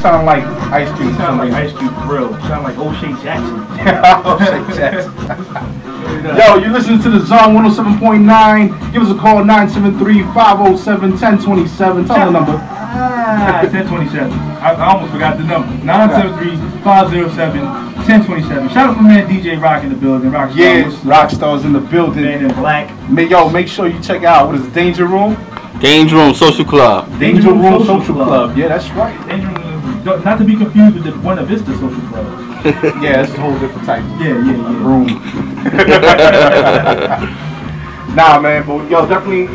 sound like Ice Cube. You sound like Ice Cube for real. You sound like O'Shea Jackson. O'Shea Jackson. Yo, you listen to the Zone 107.9. Give us a call, 973-507-1027. Tell the number. 1027. I almost forgot the number. 973-507-1027. Shout out to my man DJ Rock in the building. Rockstar. Yeah, Rockstar's in the building. Man in black. Yo, make sure you check out, what is it, Danger Room? Danger Room Social Club. Danger Room Social Club. Yeah, that's right. Danger Room, not to be confused with the Buena Vista Social Club. Yeah, it's a whole different type of room. Nah, man, but yo, definitely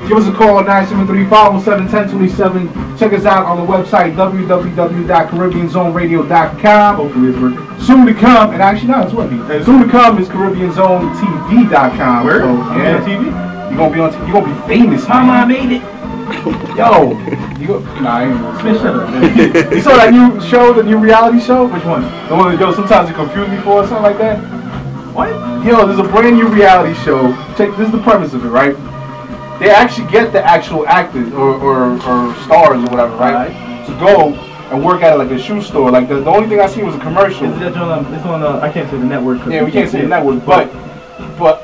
give us a call, 973-507-1027. Check us out on the website, www.caribbeanzoneradio.com. Hopefully it's working. Soon to come, and actually, no, it's working. Soon to come is CaribbeanZoneTV.com. Where? So, yeah, on TV? You're gonna be on TV. You're gonna be famous, Mama, I man. made it. Yo, you go. Nah, I ain't gonna Man, shut up. You saw that new show, the new reality show? Which one? The one that, yo, sometimes it confused me for or something like that. What? Yo, there's a brand new reality show. Check, this is the premise of it, right? They actually get the actual actors or stars or whatever, right? To go and work at like a shoe store. Like the only thing I seen was a commercial. It's on I can't say the network. Yeah, we can't say the network, but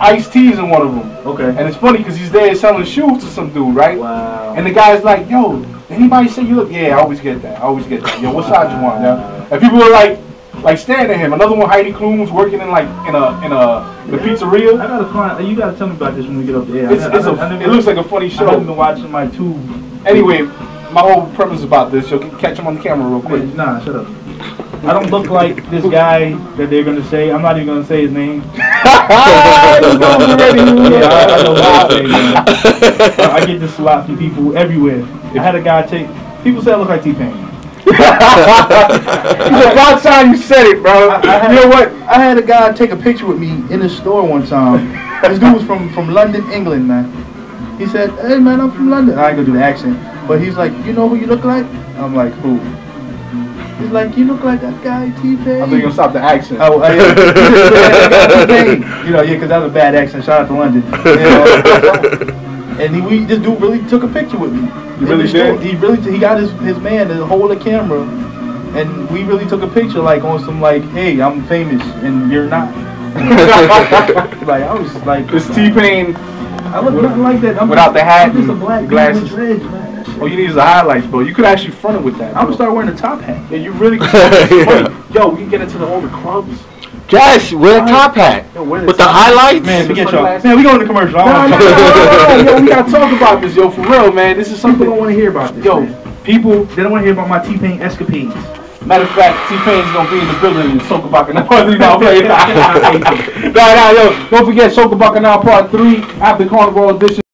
Ice-T's in one of them. Okay. And it's funny because he's there selling shoes to some dude, right? Wow. And the guy's like, yo, anybody say you look? Yeah, I always get that. Yo, what size you want? Yeah. And people were like staring at him. Another one, Heidi Klum, was working in like in a pizzeria. I gotta find. You gotta tell me about this when we get up there. It looks like a funny show. I haven't been watching my tube. Anyway, my whole premise about this, you'll catch him on the camera real quick. Nah, shut up. I don't look like this guy that they're gonna say. I'm not even gonna say his name. I get this a lot from people everywhere. I had a guy people say I look like T-Pain. About time you said it, bro. You know what? I had a guy take a picture with me in the store one time. This dude was from London, England, man. He said, "Hey, man, I'm from London." I ain't gonna do the accent, but he's like, "You know who you look like?" I'm like, "Who?" He's like, "You look like that guy, T-Pain." I think you're gonna stop the accent. Oh, yeah. T-Pain. You know, yeah, because that was a bad accent. Shout out to London. And this dude really took a picture with me. You really did? He got his man to hold the camera, and we really took a picture like on some like, "Hey, I'm famous and you're not." Like I was like, it's T-Pain. I look nothing like that. Without the hat, I'm just a black glasses. dude with dreads, man. Oh, you need the highlights, bro. You could actually front it with that. I'm gonna start wearing a top hat. Yeah, you really could. Yo, we can get into all the clubs. Yes, wear a top hat. Yo, with the highlights. Man, forget y'all. sunglasses. Man, we going to commercial. No, yo, we gotta talk about this, yo, for real, man. This is People something. don't want to hear about this. Yo, man. people. They don't want to hear about my T-Pain escapades. Matter of fact, T-Pain's gonna be in the building in Soca Bacchanal Part 3. Nah, yo, don't forget Soca Bacchanal Part 3 after Carnival Edition.